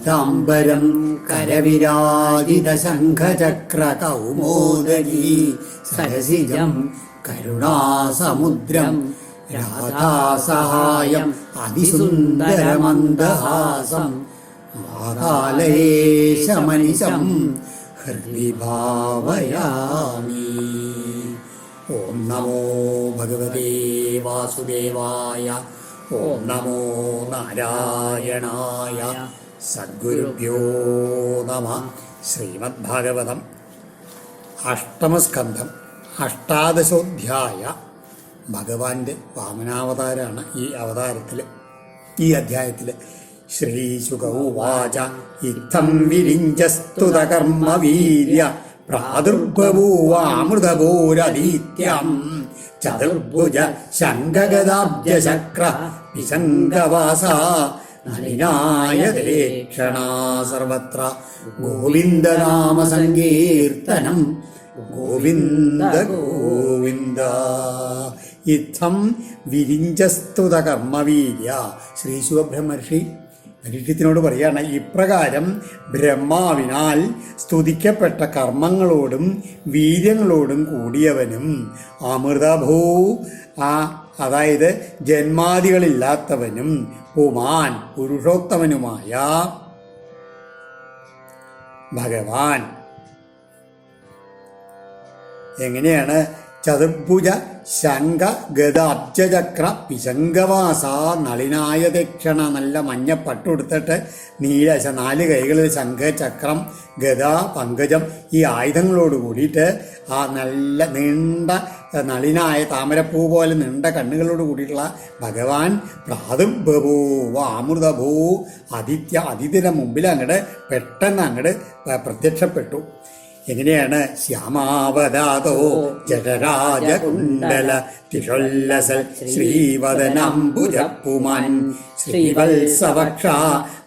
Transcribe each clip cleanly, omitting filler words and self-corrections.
പീതാംബരം കരവിരാജിതശംഖചക്രകൗമോദരീ സരസിജം കരുണാസമുദ്രം രാധാസഹായം അതിസുന്ദരമന്ദഹാസം വാതാലയേശമനിശം ഹൃദി ഭാവയാമി. ഓം നമോ ഭഗവതേ വാസുദേവായ. ഓം നമോ നാരായണായ. സദ്ഗുരുഭ്യോ നമഃ. ശ്രീമദ്ഭാഗവതം അഷ്ടമസ്കന്ധം അഷ്ടാദശോധ്യായ. ഭഗവാന്റെ വാമനാവതാരമാണ് ഈ അധ്യായത്തിൽ. ശ്രീശുക ഉവാച ഇത്തം വിരിഞ്ചസ്തുതകർമ്മവീര്യ പ്രാദുർബഭൂവാമൃതഭൂരദീത്യം ചതുർഭുജ ശംഖഗദാബ്ജശക്ര വിശങ്കവാസ നളിനായതേക്ഷണാ സർവത്ര ഗോവിന്ദനാമ സങ്കീർത്തനം ഗോവിന്ദ ഗോവിന്ദ. ഇത്തം വിരിഞ്ചസ്തുത കർമ്മവീര്യ. ശ്രീശുബ്രഹ്മർഷി പരീക്ഷത്തിനോട് പറയാണ്, ഇപ്രകാരം ബ്രഹ്മാവിനാൽ സ്തുതിക്കപ്പെട്ട കർമ്മങ്ങളോടും വീര്യങ്ങളോടും കൂടിയവനും അമൃതഭൂ അതായത് ജന്മാദികളില്ലാത്തവനും പുമാൻ പുരുഷോത്തമനുമായ ഭഗവാൻ എങ്ങനെയാണ്? ചതുർഭുജ ശംഖ ഗദ അബ്ജചക്ര പിശങ്കവാസ നളിനായ ദക്ഷണ. നല്ല മഞ്ഞ പട്ടുടുത്തിട്ട് നാല് കൈകളിൽ ശംഖ, ചക്രം, ഗദ, പങ്കജം ഈ ആയുധങ്ങളോട് കൂടിയിട്ട് ആ നല്ല നീണ്ട നളിനായ താമരപ്പൂ പോലെ നീണ്ട കണ്ണുകളോട് കൂടിയിട്ടുള്ള ഭഗവാൻ പ്രാദുർബഭൂ അമൃതഭൂ അതിഥിയുടെ മുമ്പിൽ അങ്ങോട്ട് പെട്ടെന്ന് അങ്ങോട്ട് പ്രത്യക്ഷപ്പെട്ടു. എങ്ങനെയാണ്? ശ്യാമാവതാതോ ജടരാജകുണ്ടല തിഷോല്ലസൽ ശ്രീവദനംബുജപ്പുമാൻ ശ്രീവത്സവക്ഷ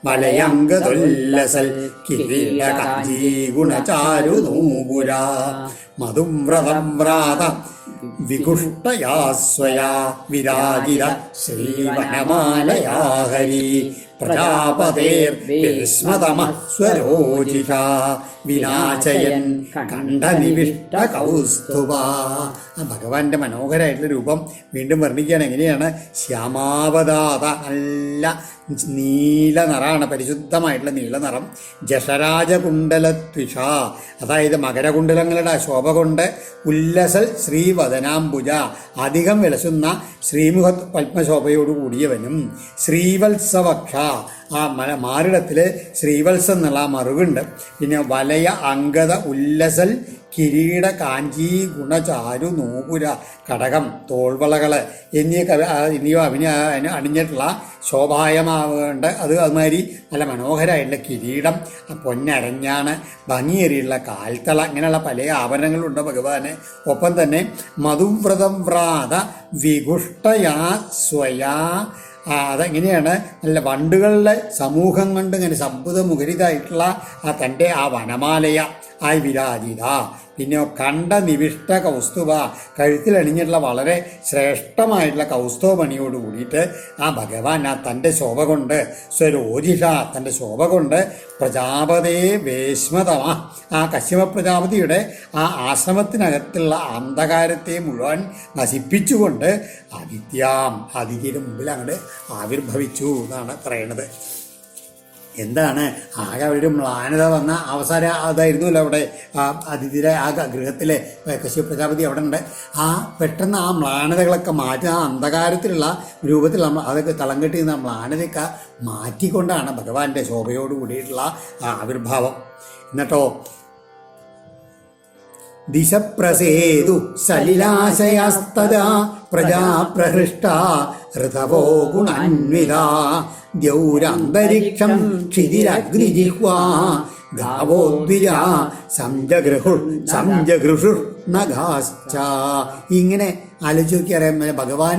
മലയംഗതുല്ലസൽ കിരീടകാഞ്ചീ ഗുണചാരു നൂപുര മധുവ്രതം വ്രാത വികുഷ്ടയാ സ്വയാ വിരാജിത ശ്രീവനമാലയാ ഹരി പ്രജാപതേർസ്മതമസ്വരോജിഷ വിനാശയൻ കണ്ഠനിവിഷ്ട കൗസ്തുഭ. ഭഗവാന്റെ മനോഹരമായിട്ടുള്ള രൂപം വീണ്ടും വർണ്ണിക്കുകയാണ്. എങ്ങനെയാണ്? ശ്യാമാവതാത നല്ല നീല നിറാണ്, പരിശുദ്ധമായിട്ടുള്ള നീല നിറം. ജഷരാജകുണ്ടലത്വിഷ അതായത് മകരകുണ്ടലങ്ങളുടെ ശോഭ കൊണ്ട് ഉല്ലസൽ ശ്രീവദനാംബുജ അധികം വിലസുന്ന ശ്രീമുഖ പത്മശോഭയോടു കൂടിയവനും ശ്രീവത്സവക്ഷ ആ മാറിടത്തിൽ ശ്രീവത്സം എന്നുള്ള മറുകുണ്ട്. പിന്നെ വലയ അങ്കത ഉല്ലസൽ കിരീട കാഞ്ചി ഗുണചാരു നൂപുര കടകം തോൾവളകൾ എന്നിവ അണിഞ്ഞിട്ടുള്ള ശോഭായമാവേണ്ട അതുമാതിരി നല്ല മനോഹരമായിട്ടുള്ള കിരീടം, പൊന്നരഞ്ഞാണ്, ഭംഗിയേറിയുള്ള കാൽത്തള, ഇങ്ങനെയുള്ള പല ആഭരണങ്ങളുണ്ട് ഭഗവാന്. ഒപ്പം തന്നെ മധുവ്രതം വ്രാത വിഗുഷ്ടയാ സ്വയാ അതെങ്ങനെയാണ്? നല്ല വണ്ടുകളുടെ സമൂഹം കൊണ്ട് ഇങ്ങനെ സമ്പുതമുഖരിതായിട്ടുള്ള തൻ്റെ ആ വനമാലയ ആയി വിരാജിത. പിന്നെ കണ്ഠനിവിഷ്ട കൗസ്തുഭ കഴുത്തിലണിഞ്ഞിട്ടുള്ള വളരെ ശ്രേഷ്ഠമായിട്ടുള്ള കൗസ്തുഭ പണിയോട് കൂടിയിട്ട് ആ ഭഗവാൻ തൻ്റെ ശോഭ കൊണ്ട് സ്വരോജിഷ തൻ്റെ ശോഭ കൊണ്ട് പ്രജാപതേ വേശ്മതമ ആ കശ്യപ പ്രജാപതിയുടെ ആ ആശ്രമത്തിനകത്തുള്ള അന്ധകാരത്തെ മുഴുവൻ നശിപ്പിച്ചുകൊണ്ട് അതിഥിയുടെ മുമ്പിൽ അങ്ങോട്ട് ആവിർഭവിച്ചു എന്നാണ് പറയണത്. എന്താണ്? ആകെ ഒരു മ്ലാനത വന്ന അവസാനം അതായിരുന്നല്ലോ അവിടെ അതിഥിയുടെ ആ ഗൃഹത്തിലെ കശ്യപ പ്രജാപതി അവിടെ ഉണ്ട്. ആ പെട്ടെന്ന് ആ മ്ലാനതകളൊക്കെ മാറ്റി ആ അന്ധകാരത്തിലുള്ള രൂപത്തിൽ അതൊക്കെ തളം കെട്ടിയിരുന്ന മ്ലാനതയൊക്കെ മാറ്റിക്കൊണ്ടാണ് ഭഗവാന്റെ ശോഭയോട് കൂടിയിട്ടുള്ള ആവിർഭാവം. എന്നിട്ടോ ദിശപ്രസേതു സലിലാശയാസ്തദാ പ്രജാപ്രഹൃഷ്ട ഋതവോ ഗുണാന്വിത ദ്യൗരന്തരിക്ഷം ക്ഷിതിരഗ്നിജിഹ്വാ ഗാവോദ്വിജ സംജഗൃഷു നഖാശ്ച. ഇങ്ങനെ ആലോചിച്ച് നോക്കിയറിയാം ഭഗവാൻ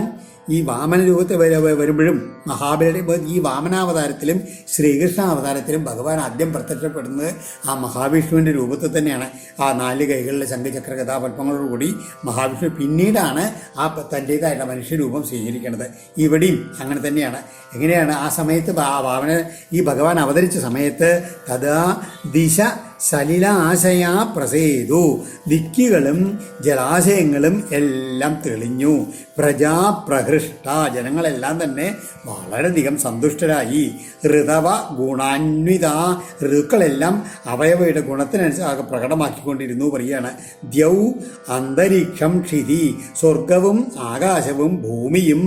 ഈ വാമന രൂപത്തിൽ വരുമ്പോഴും മഹാബലിയുടെ ഈ വാമനാവതാരത്തിലും ശ്രീകൃഷ്ണാവതാരത്തിലും ഭഗവാൻ ആദ്യം പ്രത്യക്ഷപ്പെടുന്നത് ആ മഹാവിഷ്ണുവിൻ്റെ രൂപത്തിൽ തന്നെയാണ്. ആ 4 കൈകളിലെ ശംഖചക്ര ഗദാപത്മങ്ങളോടുകൂടി മഹാവിഷ്ണു പിന്നീടാണ് ആ തൻ്റേതായിട്ടുള്ള മനുഷ്യരൂപം സ്വീകരിക്കുന്നത്. ഇവിടെയും അങ്ങനെ തന്നെയാണ്. എങ്ങനെയാണ് ആ സമയത്ത് വാമന ഈ ഭഗവാൻ അവതരിച്ച സമയത്ത് തഥാ ദിശ സലിലാശയാ പ്രസേതു, ദിക്കുകളും ജലാശയങ്ങളും എല്ലാം തെളിഞ്ഞു. പ്രജാപ്രഹൃഷ്ട, ജനങ്ങളെല്ലാം തന്നെ വളരെയധികം സന്തുഷ്ടരായി. ഋതവ ഗുണാന്വിത, ഋതുക്കളെല്ലാം അവയവയുടെ ഗുണത്തിനനുസരിച്ച് പ്രകടമാക്കിക്കൊണ്ടിരുന്നു പറയുകയാണ്. ദ്യൗ അന്തരീക്ഷം ക്ഷിതി, സ്വർഗവും ആകാശവും ഭൂമിയും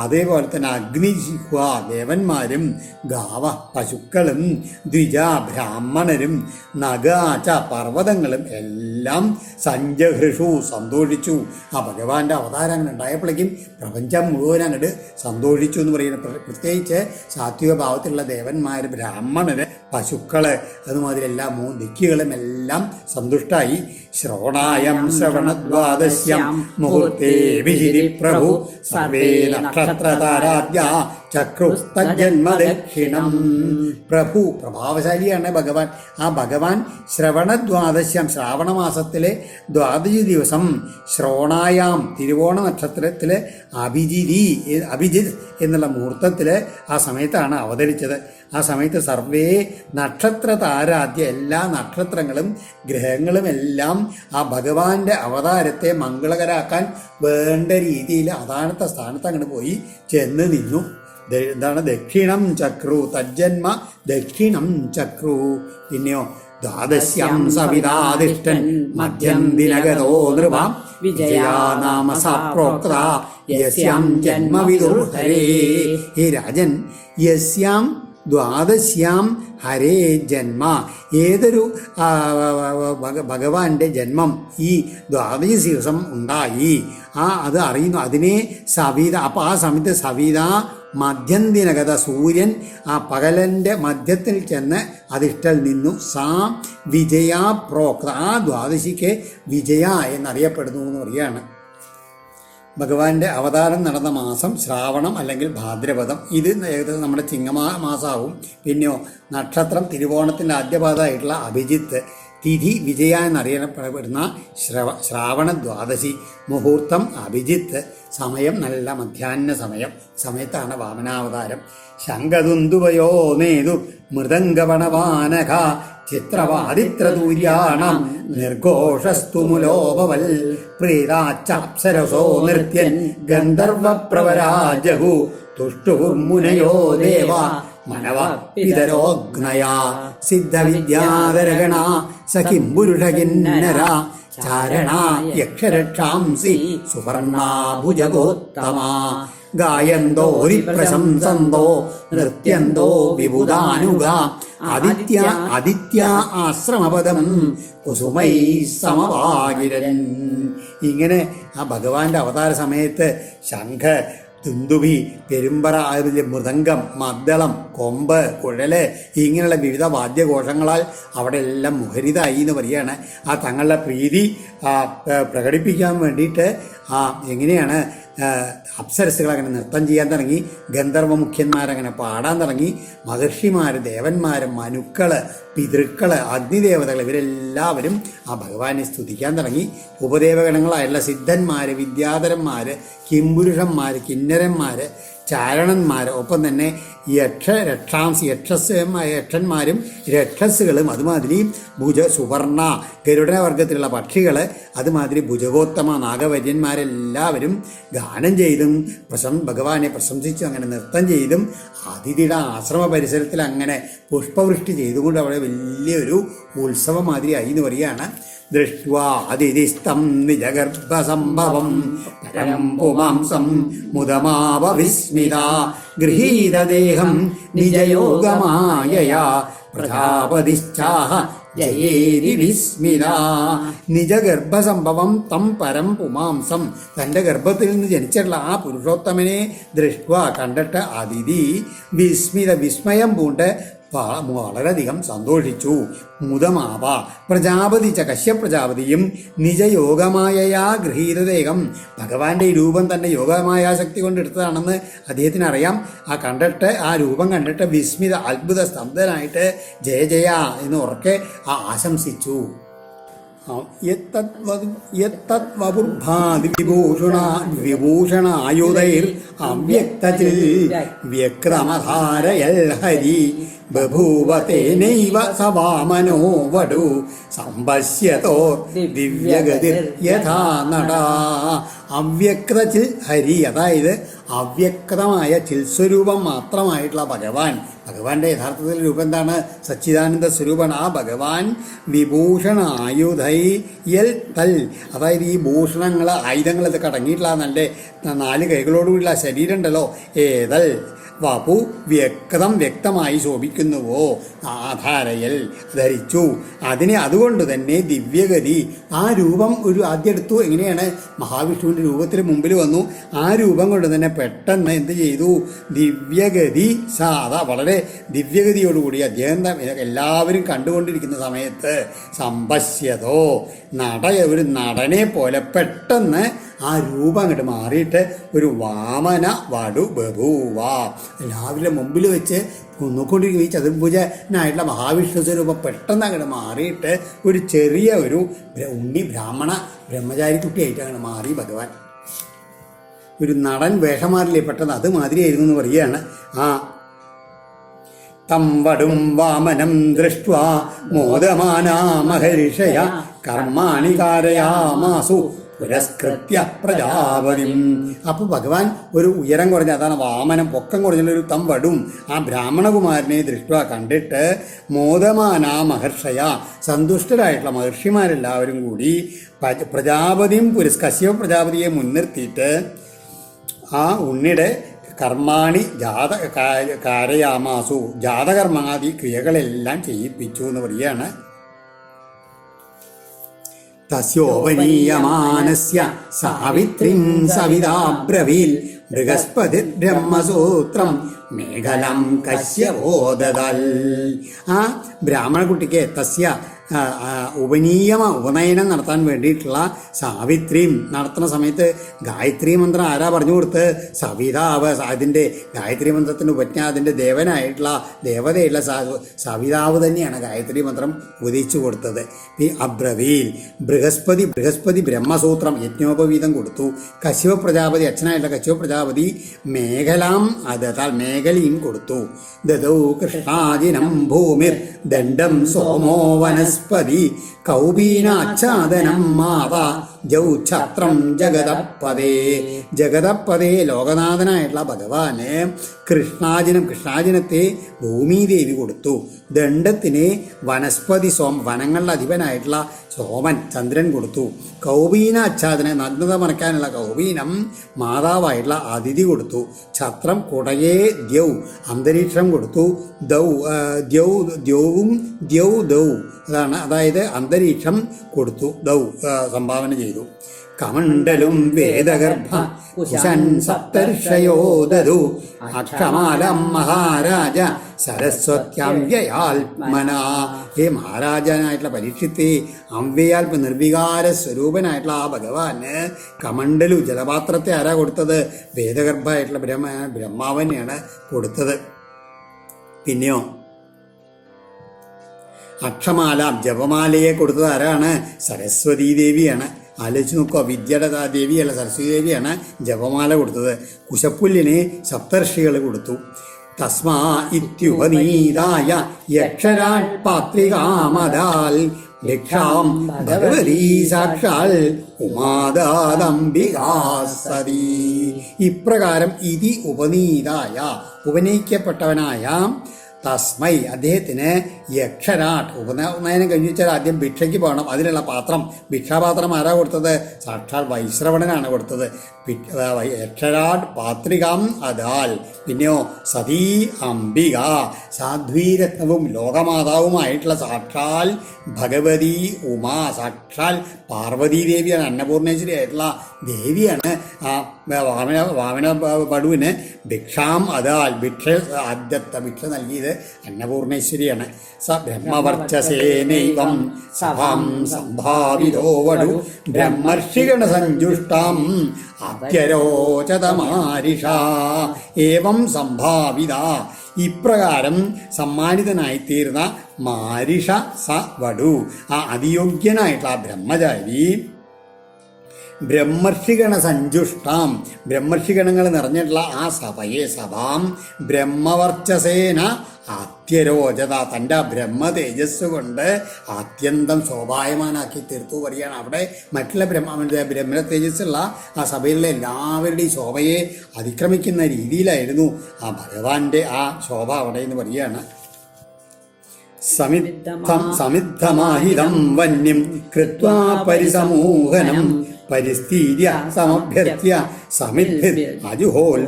അതേപോലെ തന്നെ അഗ്നിജിഹ്വ ദേവന്മാരും ഗാവ പശുക്കളും ദ്വിജ ബ്രാഹ്മണരും നഗാച പർവ്വതങ്ങളും എല്ലാം സഞ്ജഹൃഷു സന്തോഷിച്ചു. ആ ഭഗവാന്റെ അവതാരം അങ്ങനെ ഉണ്ടായപ്പോഴേക്കും പ്രപഞ്ചം മുഴുവൻ അങ്ങോട്ട് സന്തോഷിച്ചു എന്ന് പറയുന്നത്. പ്രത്യേകിച്ച് സാത്വിക ഭാവത്തിലുള്ള ദേവന്മാർ, ബ്രാഹ്മണര്, പശുക്കള്, അതുമാതിരി എല്ലാ 3 ദിക്കുകളും എല്ലാം സന്തുഷ്ടായി. ശ്രവണായം ശ്രവണദ്വാദശ്യം മുഹൂർത്തേ വിഹിരി പ്രഭു സർവേ നക്ഷത്രതാരാദ്യ ചക്രുസ്തജന്മദക്ഷിണം. പ്രഭു പ്രഭാവശാലിയാണ് ഭഗവാൻ. ആ ഭഗവാൻ ശ്രവണദ്വാദശ്യം, ശ്രാവണമാസത്തിലെ ദ്വാദശി ദിവസം ശ്രവണായാം തിരുവോണ നക്ഷത്രത്തിലെ അഭിജിത് എന്നുള്ള മുഹൂർത്തത്തിൽ ആ സമയത്താണ് അവതരിച്ചത്. ആ സമയത്ത് സർവേ നക്ഷത്ര താരാദ്യ, എല്ലാ നക്ഷത്രങ്ങളും ഗ്രഹങ്ങളും എല്ലാം ആ ഭഗവാന്റെ അവതാരത്തെ മംഗളകരാക്കാൻ വേണ്ട രീതിയിൽ അതാണത്തെ സ്ഥാനത്ത് അങ്ങോട്ട് പോയി ചെന്ന് നിന്നു. എന്താണ് ദക്ഷിണം ചക്രു തജ്ജന്മ ദക്ഷിണം ചക്രു. പിന്നെയോ ദ്വാദശ്യം സവിതാദിഷ്ടൻ മധ്യം ദിനഗതോ നൃപാം വിജയാനാമ സപ്രോക്ത യസ്യാം ജന്മവിദുർഹരേ. ഹേ രാജൻ, യസ്യാം ദ്വാദശ്യാം ഹരേ ജന്മ, ഏതൊരു ഭഗവാന്റെ ജന്മം ഈ ദ്വാദശി ദിവസം ഉണ്ടായി അത് അറിയുന്നു. അതിനെ സവിത, അപ്പോൾ ആ സമയത്ത് സവിത മധ്യന്തിനകത, സൂര്യൻ ആ പകലൻ്റെ മധ്യത്തിൽ ചെന്ന് അധിഷ്ഠൽ നിന്നു. സാ വിജയ പ്രോക്ത, ആ ദ്വാദശിക്ക് വിജയ എന്നറിയപ്പെടുന്നു എന്ന് പറയുകയാണ്. ഭഗവാന്റെ അവതാരം നടന്ന മാസം ശ്രാവണം അല്ലെങ്കിൽ ഭാദ്രപദം. ഇത് ഏകദേശം നമ്മുടെ ചിങ്ങമാസമാവും. പിന്നെയോ നക്ഷത്രം തിരുവോണത്തിൻ്റെ ആദ്യപാദമായിട്ടുള്ള അഭിജിത്ത്. തിഥി വിജയ എന്നറിയപ്പെടുന്ന ശ്രാവണ ദ്വാദശി. മുഹൂർത്തം അഭിജിത്ത്. സമയം നല്ല മധ്യാഹ്ന സമയത്താണ് വാമനാവതാരം. ശംഖദുന്ദുവയോ നേതു മൃദംഗവണവാനഘ ചിത്രവാദിത്രദൂര്യാണം നിർഘോഷസ്തുമുലോപവൽ പ്രീതാച്ചാപ്സരസോ നൃത്യൻ ഗന്ധർവപ്രവരാജഹു തുഷ്ടുമുനയോ ദേവ മനവ പിതരോഗ്നയാ സിദ്ധവിദ്യാധരഗണ സഖിം പുരുഷകിന്നര ചാരണ യക്ഷരക്ഷാംസി സുവർണാഭുജഗോത്തമാ ഗായന്തോരിപ്രശംസന്തോ നൃത്യന്തോ വിബുധാനുഗ ആദിത്യ ആശ്രമപദം കുസുമൈ സമവാകിരൻ. ഇങ്ങനെ ആ ഭഗവാന്റെ അവതാര സമയത്ത് ശംഖ, തുന്തുഭി, പെരുമ്പറ, മൃദംഗം, മദ്ദളം, കൊമ്പ്, കുഴല് ഇങ്ങനെയുള്ള വിവിധ വാദ്യഘോഷങ്ങളാൽ അവിടെ എല്ലാം മുഖരിതായി എന്ന് പറയുകയാണ്. ആ തങ്ങളുടെ പ്രീതി പ്രകടിപ്പിക്കാൻ വേണ്ടിയിട്ട് എങ്ങനെയാണ് അപ്സരസുകൾ അങ്ങനെ നൃത്തം ചെയ്യാൻ തുടങ്ങി, ഗന്ധർവ മുഖ്യന്മാരങ്ങനെ പാടാൻ തുടങ്ങി, മഹർഷിമാർ, ദേവന്മാർ, മനുക്കള്, പിതൃക്കള്, അഗ്നിദേവതകൾ ഇവരെല്ലാവരും ആ ഭഗവാനെ സ്തുതിക്കാൻ തുടങ്ങി. ഉപദേവഗണങ്ങളായുള്ള സിദ്ധന്മാർ, വിദ്യാധരന്മാർ, കിംപുരുഷന്മാർ, കിന്നരന്മാർ, ചാരണന്മാർ, ഒപ്പം തന്നെ യക്ഷന്മാരും രക്ഷസുകളും, അതുമാതിരി സുവർണ ഗരുഡവർഗത്തിലുള്ള പക്ഷികൾ, അതുമാതിരി ഭുജഗോത്തമ നാഗവര്യന്മാരെല്ലാവരും ഗാനം ചെയ്തും ഭഗവാനെ പ്രശംസിച്ചും അങ്ങനെ നൃത്തം ചെയ്തും അതിഥിയുടെ ആശ്രമ പരിസരത്തിൽ അങ്ങനെ പുഷ്പവൃഷ്ടി ചെയ്തുകൊണ്ട് അവിടെ വലിയൊരു ഉത്സവം മാതിരിയായി എന്ന് പറയുകയാണ്. ദൃഷ്ട്വാ അതിഥിസ്തം നിജഗർഭസംഭവം പരം പുമാംസം മുദമാവ വിസ്മിത ഗൃഹീതദേഹം നിജയോഗമായയാ പ്രജാപതിശ്ചാഹ ജയേരി വിസ്മിത. നിജഗർഭസംഭവം തം പരം പുമാംസം, തൻ്റെ ഗർഭത്തിൽ നിന്ന് ജനിച്ചിട്ടുള്ള ആ പുരുഷോത്തമനെ ദൃഷ്ട്വ കണ്ടിട്ട് അതിഥി വിസ്മിത വിസ്മയം പൂണ്ട് വളരെയധികം സന്തോഷിച്ചു. മുദമാവ പ്രജാപതി ച കശ്യപ്രജാപതിയും നിജയോഗമായയാ ഗൃഹീതദേഹം, ഭഗവാന്റെ ഈ രൂപം തന്റെ യോഗമായ ശക്തി കൊണ്ട് എടുത്തതാണെന്ന് അദ്ദേഹത്തിന് അറിയാം. ആ രൂപം കണ്ടിട്ട് വിസ്മിത അത്ഭുത സ്തബ്ധനായിട്ട് ജയ ജയ എന്ന് ഉറക്കെ ആശംസിച്ചു. വിഭൂഷണായുധൈർ അവ്യക്തചിൽ വ്യക്രമധാരയൽ ഹരി ബഭൂവ തേനൈവ സവാമനോ വടു സംപശ്യതോ ദിവ്യഗതിർ യഥാ നടാ. അവ്യക്തചിൽ ഹരി, അതായത് അവ്യക്തമായ ചിൽസ്വരൂപം മാത്രമായിട്ടുള്ള ഭഗവാന്റെ യഥാർത്ഥത്തിൽ രൂപം എന്താണ്? സച്ചിദാനന്ദ സ്വരൂപമാണ് ആ ഭഗവാൻ. വിഭൂഷണ ആയുധൈ യൽ തൽ, അതായത് ഈ ഭൂഷണങ്ങൾ ആയുധങ്ങളൊക്കെ അടങ്ങിയിട്ടുള്ള നല്ല 4 കൈകളോടുകൂടിയുള്ള ശരീരം ഉണ്ടല്ലോ, ഏതൽ വപു വ്യക്തമായി ശോഭിക്കുന്നുവോ ആധാരയൽ ധരിച്ചു. അതുകൊണ്ട് തന്നെ ദിവ്യഗതി, ആ രൂപം ആദ്യം എടുത്തു. എങ്ങനെയാണ്? മഹാവിഷ്ണുവിൻ്റെ രൂപത്തിന് മുമ്പിൽ വന്നു. ആ രൂപം കൊണ്ട് തന്നെ പെട്ടെന്ന് എന്ത് ചെയ്തു? ദിവ്യഗതി അതാ വളരെ ദിവ്യഗതിയോടുകൂടി അദ്ദേഹം എല്ലാവരും കണ്ടുകൊണ്ടിരിക്കുന്ന സമയത്ത് സംപശ്യതോ ഒരു നടനെ പോലെ പെട്ടെന്ന് ആ രൂപം അങ്ങോട്ട് മാറിയിട്ട് ഒരു വാമന വടു ബഭൂവ, എല്ലാവരുടെ മുമ്പിൽ വെച്ച് നോക്കൊണ്ടിരിക്കുന്ന ഈ ചതുർഭുജനായിട്ടുള്ള മഹാവിഷ്ണു സ്വരൂപം പെട്ടെന്ന് അങ്ങോട്ട് മാറിയിട്ട് ഒരു ചെറിയ ഒരു ബ്രാഹ്മണ ബ്രഹ്മചാരി കുട്ടിയായിട്ട് അങ്ങനെ മാറി ഭഗവാൻ. ഒരു നടൻ വേഷം മാറില്ലേ പെട്ടെന്ന്, അത് മാതിരിയായിരുന്നു എന്ന് പറയുകയാണ്. തം വടും വാമനം ദൃഷ്ട്വാ മോദമാനാ മഹർഷയ കർമാണി കാരയാമാസു പുരസ്കൃത്യ പ്രജാപതിം. അപ്പോൾ ഭഗവാൻ ഒരു ഉയരം കുറഞ്ഞ, അതാണ് വാമനം, പൊക്കം കുറഞ്ഞൊരു തമ്പടും ആ ബ്രാഹ്മണകുമാരനെ ദൃഷ്ട്വ കണ്ടിട്ട് മോദമാനാ മഹർഷയ, സന്തുഷ്ടരായിട്ടുള്ള മഹർഷിമാരെല്ലാവരും കൂടി പ്രജാപതിയും കശ്യപ പ്രജാപതിയെ മുൻനിർത്തിയിട്ട് ആ ഉണ്ണിയുടെ കർമാണി കാരയാമാസു, ജാതകർമാദി ക്രിയകളെല്ലാം ചെയ്യിപ്പിച്ചു എന്ന് പറയുകയാണ്. തസ്യോപനീയമാനസ്യ സാവിത്രിം സവിതാബ്രവീൽ ബൃഹസ്പതി ബ്രഹ്മസൂത്രം മേഖലം കശ്യപോദൽ. ആ ബ്രാഹ്മണകുട്ടിക്ക് തസ്യ ഉപനയനം നടത്താൻ വേണ്ടിയിട്ടുള്ള സാവിത്രിയും നടത്തുന്ന സമയത്ത് ഗായത്രി മന്ത്രം ആരാ പറഞ്ഞു കൊടുത്ത്? സവിതാവ്. അതിൻ്റെ ഗായത്രി മന്ത്രത്തിൻ്റെ ഉപജ്ഞ അതിൻ്റെ ദേവനായിട്ടുള്ള ദേവതയുള്ള സവിതാവ് തന്നെയാണ് ഗായത്രി മന്ത്രം ഉപദേശിച്ചു കൊടുത്തത്. ഈ അബ്രവീൽ ബൃഹസ്പതി ബ്രഹ്മസൂത്രം യജ്ഞോപവീതം കൊടുത്തു. കശ്യപ പ്രജാപതി, അച്ഛനായിട്ടുള്ള കശ്യപ പ്രജാപതി മേഖലാം അതാൽ മേഖലയും കൊടുത്തു. ദദൗ കൃഷ്ണാജിനം ഭൂമിർ ദണ്ഡം സോമോ വനസ്പതി കൗബീനാച്ഛാദനം മാതാ ജൗഛത്രം ജഗതപ്പതേ ലോകനാഥനായിട്ടുള്ള ഭഗവാന് കൃഷ്ണാജിനത്തെ ഭൂമിദേവി കൊടുത്തു. ദണ്ഡത്തിന് വനസ്പതി വനങ്ങളുടെ അധിപനായിട്ടുള്ള സോമൻ ചന്ദ്രൻ കൊടുത്തു. കൗബീനാച്ഛാദനം നഗ്നത മറയ്ക്കാനുള്ള കൗബീനം മാതാവായിട്ടുള്ള അതിഥി കൊടുത്തു. ഛത്രം കുടയേ ദ്യൗ അന്തരീക്ഷം കൊടുത്തു. ദ്യൗ അതായത് അന്തരീക്ഷം കൊടുത്തു. സംഭാവന ചെയ്തു. കമണ്ഡലും വേദഗർഭ കുശൻ സപ്തർഷയോ ദദു അക്ഷമാലം മഹാരാജ സരസ്വത്യാംവ്യയാത്മന. ഹേ മഹാരാജനായിട്ടുള്ള പരീക്ഷത്തെ അംവ്യയാൽപ നിർവികാര സ്വരൂപനായിട്ടുള്ള ആ ഭഗവാന് കമണ്ഡലു ജലപാത്രത്തെ ആരാ കൊടുത്തത്? വേദഗർഭമായിട്ടുള്ള ബ്രഹ്മാവനെയാണ് കൊടുത്തത്. പിന്നെയോ അക്ഷമാല ജപമാലയെ കൊടുത്തത് ആരാണ്? സരസ്വതീ ദേവിയാണ്. ആലോചിച്ച് നോക്കുക, വിദ്യയുടെ ദേവിയല്ല, സരസ്വതി ദേവിയാണ് ജപമാല കൊടുത്തത്. കുശപ്പുല്ലിന് സപ്തർഷികൾ കൊടുത്തു. തസ്മാ ഇത്യുപനീതായ യക്ഷരാട് പാത്രികാമദാൽ ഭിക്ഷാം ഭഗവതീ സാക്ഷാൽ ഉമാദാദംബികാ സതി. ഇപ്രകാരം ഇതി ഉപനീതായ ഉപനയിക്കപ്പെട്ടവനായ തസ്മൈ അദ്ദേഹത്തിന് യക്ഷരാട്ട് ഉപനയനം കഴിഞ്ഞു വെച്ചാൽ ആദ്യം ഭിക്ഷയ്ക്ക് പോകണം. അതിനുള്ള പാത്രം, ഭിക്ഷാപാത്രം ആരാ കൊടുത്തത്? സാക്ഷാൽ വൈശ്രവണനാണ് കൊടുത്തത്. യക്ഷരാട്ട് പാത്രികാം അദാൽ. പിന്നെയോ സതീ അംബിക, സാധ്വീരത്നവും ലോകമാതാവുമായിട്ടുള്ള സാക്ഷാൽ ഭഗവതി ഉമാ, സാക്ഷാൽ പാർവതീദേവിയാണ്, അന്നപൂർണേശ്വരി ആയിട്ടുള്ള ദേവിയാണ് ആ വാമന പടുവിന് ഭിക്ഷാം അതാൽ ആദ്യത്തെ ഭിക്ഷ നൽകിയത് അന്നപൂർണേശ്വരിയാണ്. സ ബ്രഹ്മവർച്ചസേനൈവം സഭാം സംഭാവിതോ വടു ബ്രഹ്മർഷിഗണ സഞ്ജുഷ്ടാം അത്യരോചതമാരിഷ ഏവം സംഭാവിത. ഇപ്രകാരം സമ്മാനിതനായിത്തീർന്ന മാരിഷ സ വടു, ആ അതിയോഗ്യനായിട്ടുള്ള ആ ബ്രഹ്മചാരി ബ്രഹ്മർഷിഗണ സഞ്ജുഷ്ടാം, ബ്രഹ്മർഷിഗണങ്ങൾ നിറഞ്ഞിട്ടുള്ള ആ സഭാം ബ്രഹ്മവർച്ചസേന അത്യരോചത, തൻ്റെ ബ്രഹ്മ തേജസ് കൊണ്ട് അത്യന്തം ശോഭായമാനാക്കി തീർത്തു പറയുകയാണ്. അവിടെ മറ്റുള്ള ബ്രഹ്മ തേജസ്സുള്ള ആ സഭയിലുള്ള എല്ലാവരുടെയും ശോഭയെ അതിക്രമിക്കുന്ന രീതിയിലായിരുന്നു ആ ഭഗവാന്റെ ആ ശോഭ അവിടെ എന്ന് പറയുകയാണ്. സമിദ്ധമാഹിതം വന്യം കൃത്വാ പരിസമൂഹനം പരിസ്ഥിര്യ സമഭ്യർത്യ സമിദ്ഭിർ അജുഹോൽ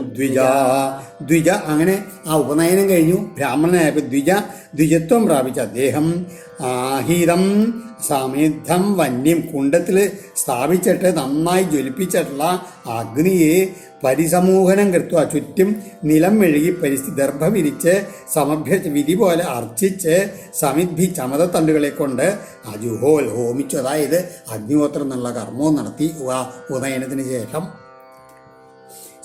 ദ്വിജ. അങ്ങനെ ആ ഉപനയനം കഴിഞ്ഞു. ബ്രാഹ്മണനായപ്പോൾ ദ്വിജത്വം പ്രാപിച്ച അദ്ദേഹം ആഹിതം സമിദ്ധം വന്യം, കുണ്ടത്തിൽ സ്ഥാപിച്ചിട്ട് നന്നായി ജ്വലിപ്പിച്ചിട്ടുള്ള അഗ്നിയെ പരിസമൂഹനം കൃത്വ, ചുറ്റും നിലം മെഴുകി ദർഭ വിരിച്ച് സമഭ്യച്ച് വിധി പോലെ അർച്ചിച്ച് സമിദ്ധി ചമതത്തണ്ടുകളെ കൊണ്ട് അജുഹോൽ ഹോമിച്ചു. അതായത് അഗ്നിഹോത്രം എന്നുള്ള കർമ്മവും നടത്തി ഉദയനത്തിന് ശേഷം.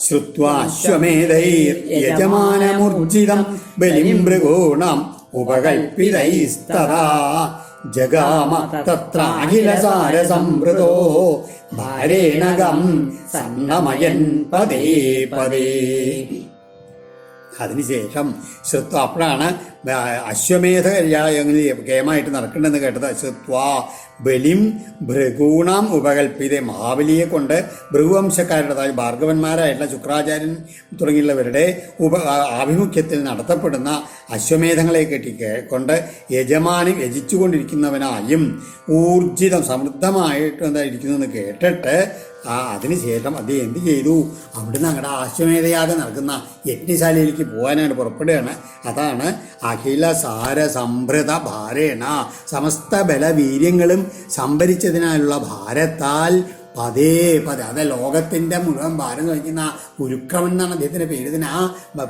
ശ്രുത്വാശ്വമേധൈർ യജമാനമൂർജിതം ബലിം മൃഗൂണാം ഉപകൽപ്പിതൈസ്തദാ ജഗാമ തത്രാഖിലസാരസംവൃതോ ഭാരേണകം സന്നമയൻ പദേ പദേ. അതിനുശേഷം ശ്രുത്വ, അപ്പോഴാണ് അശ്വമേധ കേമായിട്ട് നടക്കേണ്ടതെന്ന് കേട്ടത്. ശ്രുത്വ ബലിം ഭൃഗൂണാം ഉപകൽപ്പിതെ, മഹാബലിയെ കൊണ്ട് ഭൃഗുവംശക്കാരുടെ, അതായത് ഭാർഗവന്മാരായിട്ടുള്ള ശുക്രാചാര്യൻ തുടങ്ങിയുള്ളവരുടെ ആഭിമുഖ്യത്തിൽ നടത്തപ്പെടുന്ന അശ്വമേധങ്ങളെ കൊണ്ട് യജമാനം യജിച്ചുകൊണ്ടിരിക്കുന്നവനായും ഊർജിതം സമൃദ്ധമായിട്ട് ഇരിക്കുന്നതെന്ന് കേട്ടിട്ട് അതിനുശേഷം അദ്ദേഹം എന്ത് ചെയ്തു? അവിടുന്ന് അങ്ങടെ അശ്വമേധയാഗം നടക്കുന്ന യജ്ഞശാലയിലേക്ക് പോകാനായിട്ട് പുറപ്പെടുകയാണ്. അതാണ് അഖില സാര സംഭൃത ഭാരേണ, സമസ്ത ബലവീര്യങ്ങളും സംഭരിച്ചതിനാലുള്ള ഭാരത്താൽ പതേ പതേ, അത് ലോകത്തിൻ്റെ മുഴുവൻ ഭാരം വഹിക്കുന്ന ഉരുക്രമൻ എന്നാണ് അദ്ദേഹത്തിൻ്റെ പേര്. ഇതിന്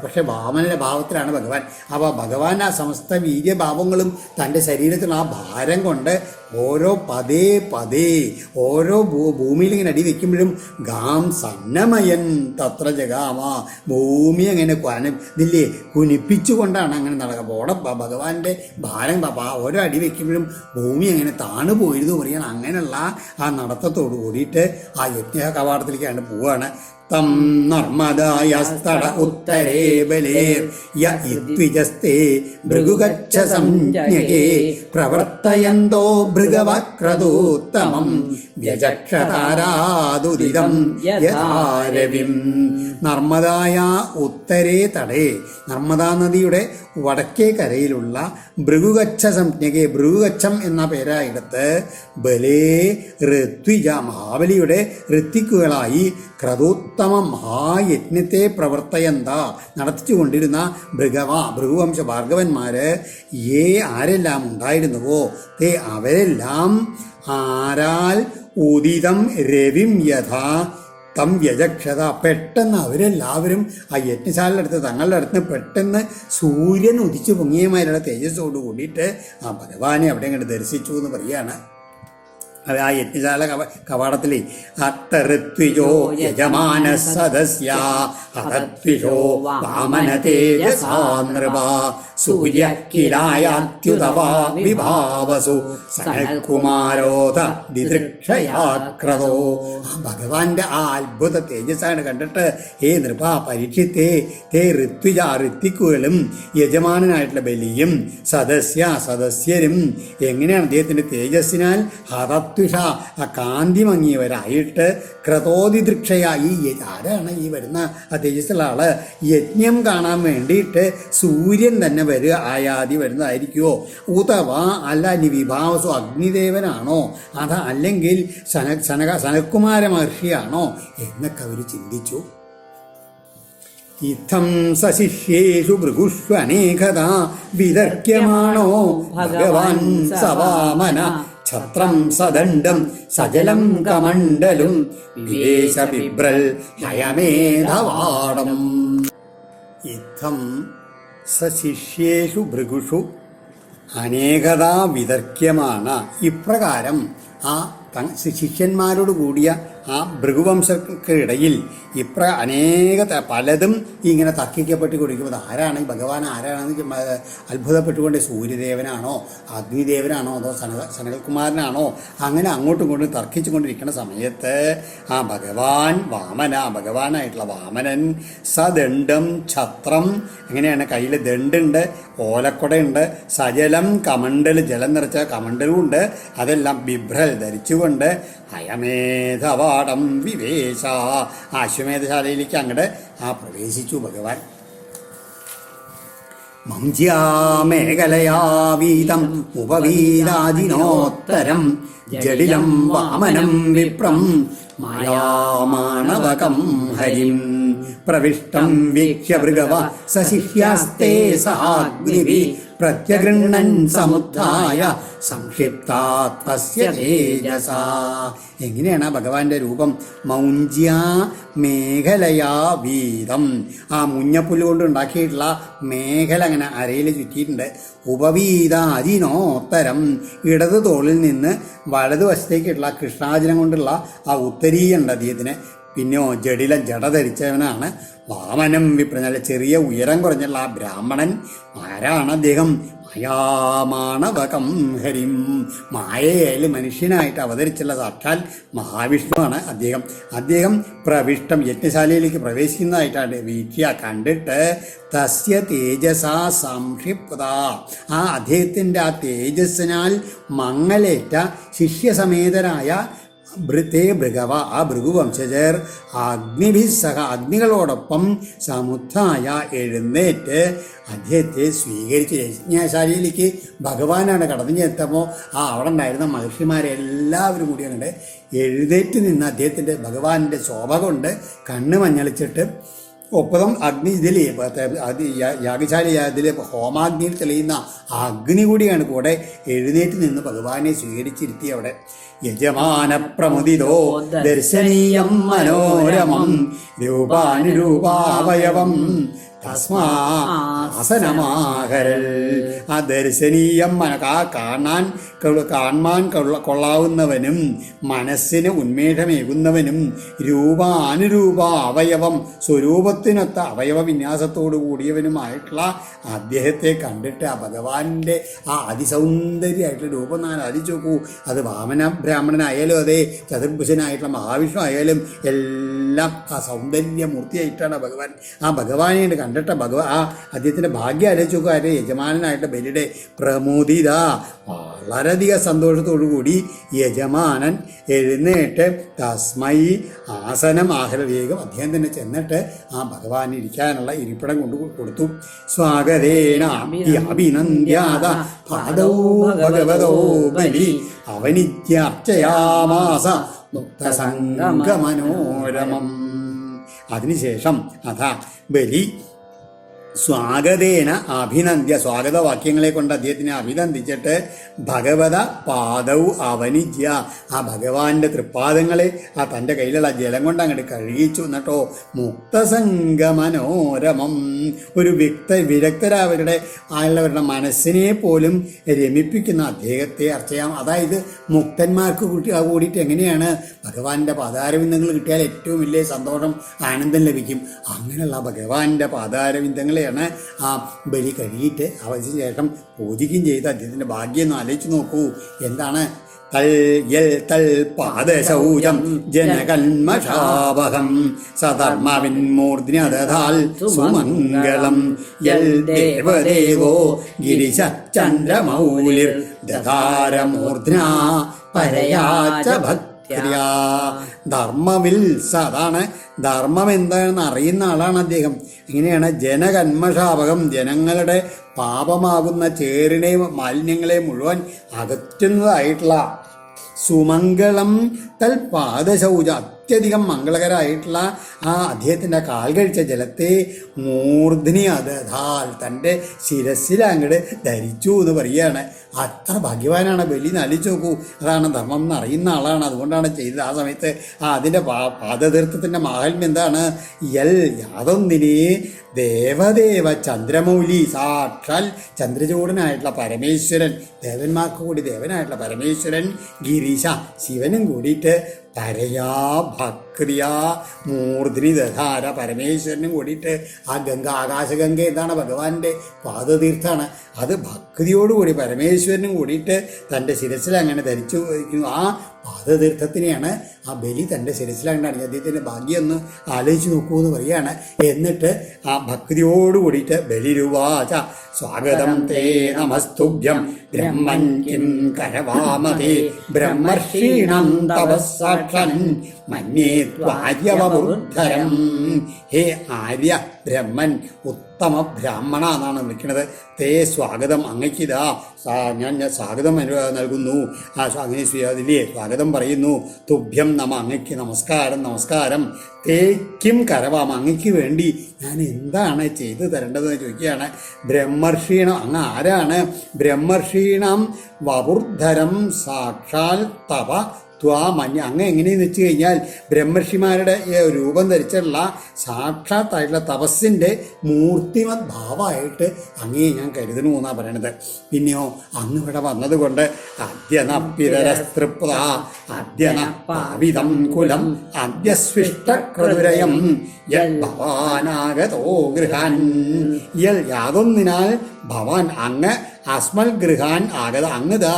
പക്ഷേ വാമനയുടെ ഭാവത്തിലാണ് ഭഗവാൻ. അപ്പോൾ ഭഗവാൻ ആ സമസ്ത വീര്യഭാവങ്ങളും തൻ്റെ ശരീരത്തിലുള്ള ആ ഭാരം കൊണ്ട് ഓരോ പതേ പതേ ഓരോ ഭൂമിയിൽ ഇങ്ങനെ അടി വയ്ക്കുമ്പോഴും ഗാം സന്നമയൻ തത്ര ജഗാമ, ഭൂമി അങ്ങനെ ഇതില്ലേ കുനിപ്പിച്ചുകൊണ്ടാണ് അങ്ങനെ നടക്കുക. ഓടെ ഭഗവാന്റെ ഭാരം ഓരോ അടി വയ്ക്കുമ്പോഴും ഭൂമി അങ്ങനെ താണു പോയിരുന്നു പറയാൻ. അങ്ങനെയുള്ള ആ നടത്തത്തോടു കൂടിയിട്ട് ആ യജ്ഞ കവാടത്തിലേക്കാണ് പോവുകയാണ്. തം നർമ്മദായസ്തട ഉത്തരേ ബലേർ യദ്വിജസ്തേ ഭൃഗുഗച്ഛ സംജ്ഞകേ പ്രവർത്തയന്തോ ഭൃഗവക്രതോത്തമം വ്യജക്ഷതാരാദുദിതം യഥാരവിം. നർമ്മദായ ഉത്തരേ തടേ, നർമ്മദാ നദിയുടെ വടക്കേ കരയിലുള്ള ഭൃഗുഗച്ഛ സംജ്ഞകേ, ഭൃഗുഗച്ഛം എന്ന പേരായിടത്ത് ബലേ ഋത്വിജ, മഹാബലിയുടെ ഋത്വിക്കുകളായി ക്രതോത്തമം മഹായജ്ഞത്തെ പ്രവർത്തയന്ത നടത്തിച്ചുകൊണ്ടിരുന്ന ഭൃഗുവംശ ഭാർഗവന്മാര് ആരെല്ലാം ഉണ്ടായിരുന്നുവോ അവരെല്ലാം ആരാൽ ഉദിതം രവിം യഥാ തം വ്യജക്ഷത, പെട്ടെന്ന് അവരെല്ലാവരും ആ യജ്ഞശാലയുടെ തങ്ങളുടെ അടുത്ത് പെട്ടെന്ന് സൂര്യൻ ഉദിച്ചു പൊങ്ങിയമാരുടെ തേജസ്സോട് കൂടിയിട്ട് ആ ഭഗവാനെ അവിടെ അങ്ങോട്ട് ദർശിച്ചു എന്ന് പറയുകയാണ്. അത് ആ യജ്ഞശാല കവാടത്തിലെ അത്തഋത്വിജോ യജമാന സദസ്യ ഹതത്വിഷോ വാമന തേജസാ നൃപ സൂര്യ കിലായാത്യുതവാ വിഭാവസു സനൽകുമാരോധ ദിദൃക്ഷയാക്രതോ. ഭഗവാന്റെ ആ അത്ഭുത തേജസ്സാണ് കണ്ടിട്ട് നൃപ പരീക്ഷിത്തേ ഋത്വിക്കുകളും യജമാനായിട്ടുള്ള ബലിയും സദസ്യരും എങ്ങനെയാണ് അദ്ദേഹത്തിന്റെ തേജസ്സിനാൽ ഹതത്വിഷ ആ കാന്തി മങ്ങിയവരായിട്ട് ക്രതോദിദൃക്ഷയായി. ആരാണ് ഈ വരുന്ന ആ തേജസ്സുള്ള ആള്? യജ്ഞം കാണാൻ വേണ്ടിയിട്ട് സൂര്യൻ തന്നെ ആയാതി വരുന്നതായിരിക്കുമോ? ഉതവാ അല്ല ഇനി വിഭാവസോ അഗ്നിദേവനാണോ? അത് അല്ലെങ്കിൽ സനൽകുമാര മഹർഷിയാണോ എന്നൊക്കെ അവർ ചിന്തിച്ചു. ഇത്തം സശിഷ്യേഷു ഭൃഗുഷ്വനേകഥാ വിതർക്യമാണോ ഭഗവാൻ സവാമന ഛത്രം സദണ്ഡം സജലം കമണ്ഡലും വിവേശ ബിഭ്രൽ ഹയമേധവാടം. ഇത്തം സശിഷ്യേഷു ഭൃഗുഷു അനേകതാ വിതർക്യമാണ്. ഇപ്രകാരം ആ ശിഷ്യന്മാരോട് കൂടിയ ആ ഭൃഗുവംശക്കിടയിൽ പലതും ഇങ്ങനെ തർക്കിക്കപ്പെട്ട് കൊടുക്കുന്നത് ആരാണ് ഭഗവാൻ ആരാണെന്ന് അത്ഭുതപ്പെട്ടുകൊണ്ട് സൂര്യദേവനാണോ അഗ്നിദേവനാണോ അതോ സനകകുമാരനാണോ അങ്ങനെ അങ്ങോട്ടും ഇങ്ങോട്ടും തർക്കിച്ചുകൊണ്ടിരിക്കുന്ന സമയത്ത് ആ ഭഗവാനായിട്ടുള്ള വാമനൻ സദണ്ഡം ഛത്രം എങ്ങനെയാണ് കയ്യിൽ ദണ്ടുണ്ട് ഓലക്കൊടയുണ്ട് സജലം കമണ്ഡൽ ജലം നിറച്ച കമണ്ഡലും ഉണ്ട് അതെല്ലാം ബിഭ്രൽ ധരിച്ചുകൊണ്ട് ഹയമേധവാടം വിവേശ അശ്വമേധശാലയിലേക്ക് അങ്ങോട്ട് പ്രവേശിച്ചു ഭഗവാൻ. മംജ്യാമേഖലയാവീതം ഉപവീതാജിനോത്തരം ജഡിലം വാമനം വിപ്രം മായാമാണവകം ഹരിം പ്രവിഷ്ടം വീക്ഷ്യ ഭൃഗവ സശിഷ്യാസ്തേ സഹാഗ്നിഭി പ്രത്യഗൃണ്ണൻ സമുദ്ധായ സംക്ഷിപ്താത്മസ്യ തേജസ. എങ്ങനെയാണ് ഭഗവാന്റെ രൂപം? മൗഞ്ച്യാ മേഖലയാ വീതം, ആ മുഞ്ഞപ്പുല്ല് കൊണ്ട് ഉണ്ടാക്കിയിട്ടുള്ള മേഖല അങ്ങനെ അരയിൽ ചുറ്റിയിട്ടുണ്ട്. ഉപവീതാജിനോത്തരം, ഇടത് തോളിൽ നിന്ന് വലതുവശത്തേക്കുള്ള കൃഷ്ണാജിനം കൊണ്ടുള്ള ആ ഉത്തരീയുണ്ട് അദ്ദേഹത്തിന്. പിന്നെയോ ജഡില ജട ധരിച്ചവനാണ് വാമനം വിപ്രഞ്ഞാൽ ചെറിയ ഉയരം കുറഞ്ഞുള്ള ആ ബ്രാഹ്മണൻ. ആരാണ് അദ്ദേഹം? മായാമാണവകം ഹരിം, മായയിൽ മനുഷ്യനായിട്ട് അവതരിച്ചുള്ള സാക്ഷാൽ മഹാവിഷ്ണുവാണ് അദ്ദേഹം പ്രവിഷ്ടം യജ്ഞശാലയിലേക്ക് പ്രവേശിക്കുന്നതായിട്ടാണ് വീക്ഷ്യ കണ്ടിട്ട് തസ്യ തേജസ സംക്ഷിപ്ത, ആ അദ്ദേഹത്തിൻ്റെ ആ തേജസ്സിനാൽ മങ്ങലേറ്റ ശിഷ്യസമേതരായ ഭൃഗവ, ആ ഭൃഗുവംശജർ അഗ്നിഭിസ്സഹ, അഗ്നികളോടൊപ്പം സമുദ്ധായ എഴുന്നേറ്റ് അദ്ദേഹത്തെ സ്വീകരിച്ച് യജ്ഞശാലയിലേക്ക് ഭഗവാനാണ് കടന്നു ചെത്തപ്പോൾ അവിടെ ഉണ്ടായിരുന്ന മഹർഷിമാരെല്ലാവരും കൂടി അങ്ങോട്ട് എഴുന്നേറ്റ് നിന്ന് അദ്ദേഹത്തിൻ്റെ ഭഗവാന്റെ ശോഭ കൊണ്ട് കണ്ണ് മഞ്ഞളിച്ചിട്ട് ഒപ്പം അഗ്നി ഇതിൽ യാഗശാല ഇതിൽ ഹോമാഗ്നിയിൽ തെളിയുന്ന അഗ്നി കൂടിയാണ് കൂടെ എഴുന്നേറ്റ് നിന്ന് ഭഗവാനെ സ്വീകരിച്ചിരുത്തി. അവിടെ യജമാനപ്രമുദിതോ ദർശനീയം മനോരമം രൂപാനുരൂപാവയവം തസ്മാസനമാഹരൽ. ആ ദർശനീയം കാണാൻ കൊള്ളാവുന്നവനും മനസ്സിന് ഉന്മേഷമേകുന്നവനും രൂപാനുരൂപ അവയവം, സ്വരൂപത്തിനൊത്ത അവയവ വിന്യാസത്തോടു കൂടിയവനുമായിട്ടുള്ള അദ്ദേഹത്തെ കണ്ടിട്ട് ആ ഭഗവാന്റെ ആ അതിസൗന്ദര്യമായിട്ടുള്ള രൂപം ഞാൻ ആലോചിച്ച് നോക്കൂ. അത് വാമന ബ്രാഹ്മണനായാലും അതെ ചതുർഭുജനായിട്ടുള്ള മഹാവിഷ്ണു ആയാലും എല്ലാം ആ സൗന്ദര്യമൂർത്തിയായിട്ടാണ് ഭഗവാൻ. ആ ഭഗവാനെ കണ്ടിട്ട് ആ അദ്ദേഹത്തിൻ്റെ ഭാഗ്യം ആലോചിച്ച് നോക്കുക. അതിൻ്റെ യജമാനനായിട്ട് ബലിയുടെ പ്രമുദിത, വളരെയധികം സന്തോഷത്തോടു കൂടി യജമാനൻ എഴുന്നേറ്റ് തസ്മൈ ആസനം ആഹ്ലവേഗം അദ്ദേഹം തന്നെ ചെന്നിട്ട് ആ ഭഗവാൻ ഇരിക്കാനുള്ള ഇരിപ്പിടം കൊടുത്തു. സ്വാഗതേന അഭിനന്ദ്യാത പാദൗ ഭഗവതോ ബലി അവനിത്യർച്ചയാമാസ മുക്തസംഗമനോരമം. അതിനുശേഷം അതാ ബലി സ്വാഗതേന അഭിനന്ദ്യ, സ്വാഗതവാക്യങ്ങളെ കൊണ്ട് അദ്ദേഹത്തിനെ അഭിനന്ദിച്ചിട്ട് ഭഗവത പാദൗ അവനിജ്യ, ആ ഭഗവാന്റെ തൃപ്പാദങ്ങളെ ആ തൻ്റെ കയ്യിലുള്ള ജലം കൊണ്ട് അങ്ങോട്ട് കഴുകിച്ചു. എന്നിട്ടോ മുക്തസംഗമനോരമം, ഒരു വിരക്തരായവരുടെ ആയുള്ളവരുടെ മനസ്സിനെ പോലും രമിപ്പിക്കുന്ന അദ്ദേഹത്തെ അർച്ചയാം. അതായത് മുക്തന്മാർക്ക് കൂടിയിട്ട് എങ്ങനെയാണ് ഭഗവാന്റെ പാതാരവിന്ദങ്ങൾ കിട്ടിയാൽ ഏറ്റവും വലിയ സന്തോഷം ആനന്ദം ലഭിക്കും. അങ്ങനെയുള്ള ഭഗവാന്റെ പാതാരവിന്ദങ്ങളെ ആ ബലി കഴുകിയിട്ട് അവന് ശേഷം പൂജിക്കുകയും ചെയ്ത് അദ്ദേഹത്തിൻ്റെ ഭാഗ്യം ഒന്ന് ആലോചിച്ച് നോക്കൂ. എന്താണ്? പാദശൗചം ജനകന്മഷാവഹം സധർമ്മവിന്മൂർധ്ന്യദധാൽ സുമംഗളം യൽ ദേവദേവോ ഗിരിശ ചന്ദ്രമൗലിർ ദധാരമൂർധ്നാ പരയാച്ച ഭക്തി. ധർമ്മവിൽസ, അതാണ് ധർമ്മം എന്താണെന്ന് അറിയുന്ന ആളാണ് അദ്ദേഹം. എങ്ങനെയാണ്? ജനകന്മഷാപകം, ജനങ്ങളുടെ പാപമാകുന്ന ചേറിനെ മാലിന്യങ്ങളെ മുഴുവൻ അകറ്റുന്നതായിട്ടുള്ള സുമംഗളം തൽപാദശൗച, അത്യധികം മംഗളകരമായിട്ടുള്ള ആ അദ്ദേഹത്തിൻ്റെ കാൽ കഴിച്ച ജലത്തെ മൂർധ്നി അതാൽ തൻ്റെ ശിരസിൽ അങ്ങോട്ട് ധരിച്ചു എന്ന് പറയുകയാണ്. അത്ര ഭാഗ്യവാനാണ് ബലി. ആലോചിച്ച് നോക്കൂ. അതാണ് ധർമ്മം എന്ന് അറിയുന്ന ആളാണ്, അതുകൊണ്ടാണ് ചെയ്തത്. ആ സമയത്ത് അതിൻ്റെ പാദതീർത്ഥത്തിൻ്റെ മാഹാത്മ്യം എന്താണ്? യാതൊന്നിനെ ദേവദേവ ചന്ദ്രമൗലി, സാക്ഷാൽ ചന്ദ്രചൂടനായിട്ടുള്ള പരമേശ്വരൻ, ദേവന്മാർക്ക് കൂടി ദേവനായിട്ടുള്ള പരമേശ്വരൻ ഗിരീശ ശിവനും കൂടിയിട്ട് പരയാ ഭക്രിയ മൂർധ്നി ദധാര, പരമേശ്വരനും കൂടിയിട്ട് ആ ഗംഗ, ആകാശഗംഗ എന്താണ്? ഭഗവാന്റെ പാദതീർത്ഥാണ്. അത് ഭക്തിയോടുകൂടി പരമേശ്വരനും കൂടിയിട്ട് തൻ്റെ ശിരസിൽ അങ്ങനെ ധരിച്ചു വയ്ക്കുന്നു. ആ പാദതീർത്ഥത്തിനെയാണ് ആ ബലി തൻ്റെ ശിരസിലാണ്ടാണ്. അദ്ദേഹത്തിൻ്റെ ഭാഗ്യം ഒന്ന് ആലോചിച്ച് നോക്കൂ എന്ന് പറയുകയാണ്. എന്നിട്ട് ആ ഭക്തിയോട് കൂടിയിട്ട് ബലിരുവാച സ്വാഗതം തേ നമസ്തുഭ്യം ബ്രഹ്മൻ കിം കരവാമതേ ബ്രഹ്മർഷീണം തപസ്സാക്ഷൻ മന്യേ ത്വാര്യവബുദ്ധരം. ഹേ ആര്യ ബ്രഹ്മൻ, ഉത്തമ ബ്രാഹ്മണ എന്നാണ് വിളിക്കുന്നത്. തേ സ്വാഗതം, അങ്ങയ്ക്കിതാ ഞാൻ സ്വാഗതം നൽകുന്നു. അങ്ങനെ അതിലേ സ്വാഗതം പറയുന്നു. തുഭ്യം നമ, അങ്ങയ്ക്ക് നമസ്കാരം നമസ്കാരം. തേക്കും കരവാം, അങ്ങയ്ക്ക് വേണ്ടി ഞാൻ എന്താണ് ചെയ്തു തരേണ്ടതെന്ന് ചോദിക്കുകയാണ്. ബ്രഹ്മർഷീണം, അങ്ങ് ആരാണ്? ബ്രഹ്മർഷീണം വപുർധരം സാക്ഷാൽ തപ ത്വാമന്യ. അങ്ങ് എങ്ങനെയെന്ന് വെച്ച് കഴിഞ്ഞാൽ ബ്രഹ്മർഷിമാരുടെ രൂപം ധരിച്ചിട്ടുള്ള സാക്ഷാത്തായിട്ടുള്ള തപസ്സിൻ്റെ മൂർത്തിമത് ഭാവമായിട്ട് അങ്ങേ ഞാൻ കരുതണു എന്നാണ് പറയണത്. പിന്നെയോ അങ്ങ് ഇവിടെ വന്നതുകൊണ്ട് അദ്യനപ്പിതരസ്തൃപ്ത അദ്യനപ്പാവിതം കുലം അദ്യസ്വിഷ്ടക്രതുരയം ഭവാനാഗതോ ഗൃഹാൻ. യാതൊന്നിനാൽ ഭവാൻ അങ്ങ് അസ്മൽ ഗൃഹാൻ ആഗത, അങ്ങതാ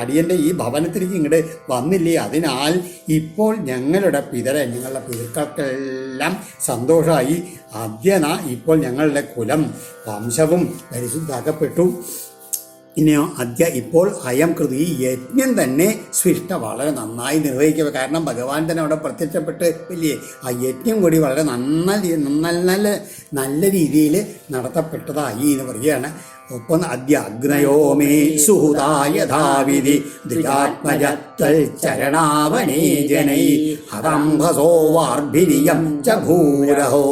അടിയൻ്റെ ഈ ഭവനത്തിലേക്ക് ഇങ്ങോട്ട് വന്നില്ലേ. അതിനാൽ ഇപ്പോൾ ഞങ്ങളുടെ ഞങ്ങളുടെ പിതൃക്കൾക്കെല്ലാം സന്തോഷമായി. അദ്യന, ഇപ്പോൾ ഞങ്ങളുടെ കുലം വംശവും പരിശുദ്ധാക്കപ്പെട്ടു. ഇനിയോ അദ്യ, ഇപ്പോൾ അയം കൃതി, ഈ യജ്ഞം തന്നെ സ്വിഷ്ട വളരെ നന്നായി നിർവഹിക്കുക. കാരണം ഭഗവാൻ തന്നെ അവിടെ പ്രത്യക്ഷപ്പെട്ട് വലിയ ആ യജ്ഞം കൂടി വളരെ നല്ല രീതിയിൽ നടത്തപ്പെട്ടതായി എന്ന് പറയുകയാണ്. ഒപ്പം അദ്യ അഗ്നയോ മേ സുഹൃതായഥാവിധി ദ്വിജാത്മജത്തൽ ചരണാവനേ ജനൈ ഹതംഭസോ വാർഭിരിയം ച ഭൂരഹോ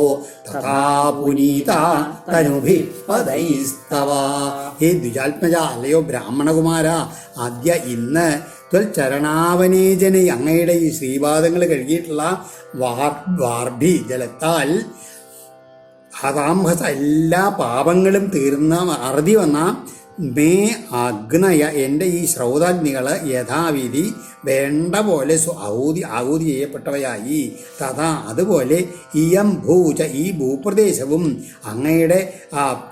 തഥാ പുനീത തനുഭി പദൈസ്തവ. ഹേ ദ്വിജാത്മജ, അല്ലയോ ബ്രാഹ്മണകുമാര, അദ്യ ഇന്ന് ത്വൽ ചരണാവനേജനെ, അങ്ങയുടെ ഈ ശ്രീപാദങ്ങൾ കഴുകിയിട്ടുള്ള വാർഭി ജലത്താൽ ഹതാംഭസ, എല്ലാ പാപങ്ങളും തീർന്ന അറുതി വന്ന മേ അഗ്നയ, എൻ്റെ ഈ ശ്രൗതാഗ്നികൾ യഥാവിധി വേണ്ട പോലെ ആഹൂതി ചെയ്യപ്പെട്ടവയായി. തഥാ, അതുപോലെ ഇയം ഭൂച, ഈ ഭൂപ്രദേശവും അങ്ങയുടെ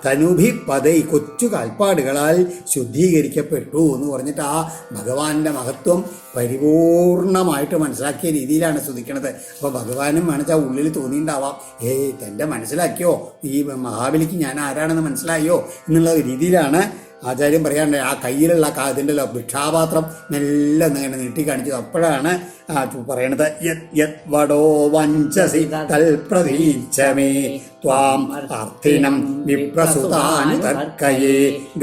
തനുഭി പദൈ, കൊച്ചു കാൽപ്പാടുകളാൽ ശുദ്ധീകരിക്കപ്പെട്ടു എന്ന് പറഞ്ഞിട്ട് ആ ഭഗവാന്റെ മഹത്വം പരിപൂർണമായിട്ട് മനസ്സിലാക്കിയ രീതിയിലാണ് സ്തുതിക്കണത്. അപ്പോൾ ഭഗവാനും വേണമെച്ചാൽ ഉള്ളിൽ തോന്നിയിട്ടുണ്ടാവാം, തൻ്റെ മനസ്സിലാക്കിയോ, ഈ മഹാബലിക്ക് ഞാൻ ആരാണെന്ന് മനസ്സിലായോ എന്നുള്ള രീതിയിലാണ് ആചാര്യം പറയാണ്ട് ആ കയ്യിലുള്ള ഇതിൻ്റെ ഭിക്ഷാപാത്രം മെല്ലെ അങ്ങനെ നീട്ടി കാണിച്ചത്. അപ്പോഴാണ് പറയണത് വടോ വഞ്ചസി തൽപ്രതീക്ഷമേ ത്വാം അർത്ഥിനം വിപ്രസുതാനുതർക്കയേ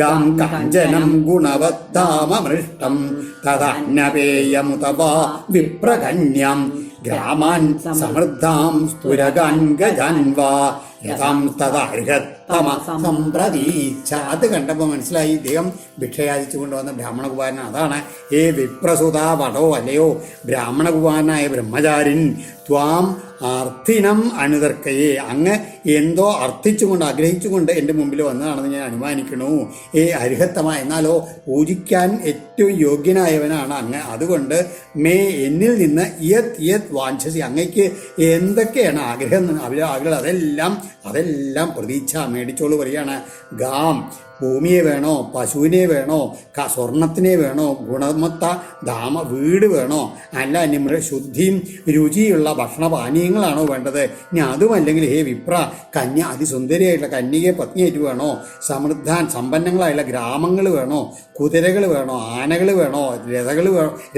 ഗാം കാഞ്ചനം ഗുണവത്താമമൃഷ്ടം തദന്നപേയമുതവാ വിപ്രകന്യാം ഗ്രാമാൻ സമൃദ്ധാം സ്ഫുരഗാൻ ഗജാൻ വാ യഥാം തദർഹത്തമ സംപ്രതീച്ഛ. അത് കണ്ടപ്പോൾ മനസ്സിലായി ഇദ്ദേഹം ഭിക്ഷയാചിച്ചു കൊണ്ടുവന്ന ബ്രാഹ്മണകുമാരൻ. അതാണ് ഏ വിപ്രസുത വടോ, അല്ലയോ ബ്രാഹ്മണകുമാരനായ ബ്രഹ്മചാരിൻ, ത്വാം അർത്ഥിനം അനുതർക്കയെ, അങ്ങ് എന്തോ അർത്ഥിച്ചുകൊണ്ട് ആഗ്രഹിച്ചുകൊണ്ട് എൻ്റെ മുമ്പിൽ വന്നതാണെന്ന് ഞാൻ അനുമാനിക്കണു. അർഹത്തമ, എന്നാലോ പൂജിക്കാൻ ഏറ്റവും യോഗ്യനായവനാണ് അങ്ങ്. അതുകൊണ്ട് മേ, എന്നിൽ നിന്ന് യത് വാഞ്ചസി, അങ്ങയ്ക്ക് എന്തൊക്കെയാണ് ആഗ്രഹം ആഗ്രഹം അതെല്ലാം പ്രതീക്ഷ മേടിച്ചോളൂ പറയാണ്. ഗാം, ഭൂമിയെ വേണോ, പശുവിനെ വേണോ, സ്വർണത്തിനെ വേണോ, ഗുണമത്ത വീട് വേണോ, അല്ല ഇനി ശുദ്ധിയും രുചിയുള്ള ഭക്ഷണപാനീയങ്ങളാണോ വേണ്ടത്? ഇനി അതുമല്ലെങ്കിൽ ഹേ വിപ്ര, അതിസുന്ദരിയായിട്ടുള്ള കന്യകയെ പത്നിയായിട്ട് വേണോ, സമ്പന്നങ്ങളായുള്ള ഗ്രാമങ്ങൾ വേണോ, കുതിരകൾ വേണോ, ആനകൾ വേണോ,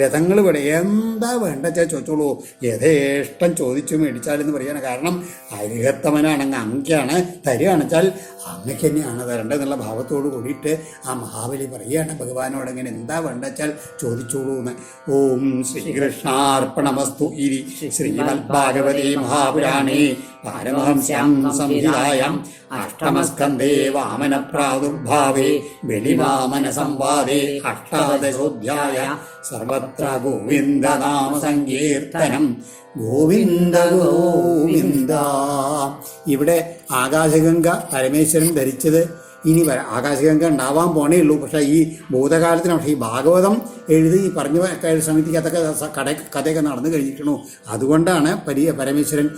രഥങ്ങൾ വേണോ, എന്താ വേണ്ട ചോദിച്ചോളൂ, യഥേഷ്ടം ചോദിച്ചു മേടിച്ചാലെന്ന് പറയാണ്. കാരണം അരിഹത്തമനാണെങ്കിൽ അങ്ങക്കാണ് തരികയാണെച്ചാൽ അങ്ങക്ക് തന്നെയാണ് തരേണ്ടതെന്നുള്ള ഭാവത്തിൽ ഭാവത്തോട് കൂടിയിട്ട് ആ മഹാബലി പറയുകയാണ് ഭഗവാനോട് ഇങ്ങനെ എന്താ വേണ്ട വെച്ചാൽ ചോദിച്ചോളൂ എന്ന്. ഓം ശ്രീകൃഷ്ണാർപ്പണമസ്തു ഇതി ശ്രീമദ്ഭാഗവതേ മഹാപുരാണേ പാരമഹംസ്യാം സംഹിതായാം അഷ്ടമസ്കന്ധേ വാമന പ്രാദുർഭാവേ ബലിവാമന സംവാദേ അഷ്ടാദശോധ്യായ സർവത്ര ഗോവിന്ദനാമ സങ്കീർത്തനം. ഗോവിന്ദ ഗോവിന്ദ. ഇവിടെ ആകാശഗംഗ പരമേശ്വരൻ ധരിച്ചത് ഇനി ആകാശഗംഗ ഉണ്ടാവാൻ പോണേ ഉള്ളൂ. പക്ഷേ ഈ ഭൂതകാലത്തിന് പക്ഷേ ഈ ഭാഗവതം എഴുതി പറഞ്ഞു സമിതിക്ക് അതൊക്കെ കഥയൊക്കെ നടന്നു കഴിഞ്ഞിട്ടുള്ളൂ. അതുകൊണ്ടാണ് പരമേശ്വരൻ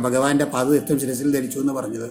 ഭഗവാന്റെ പാദതീർത്ഥം ശിരസിൽ ധരിച്ചു എന്ന് പറഞ്ഞത്.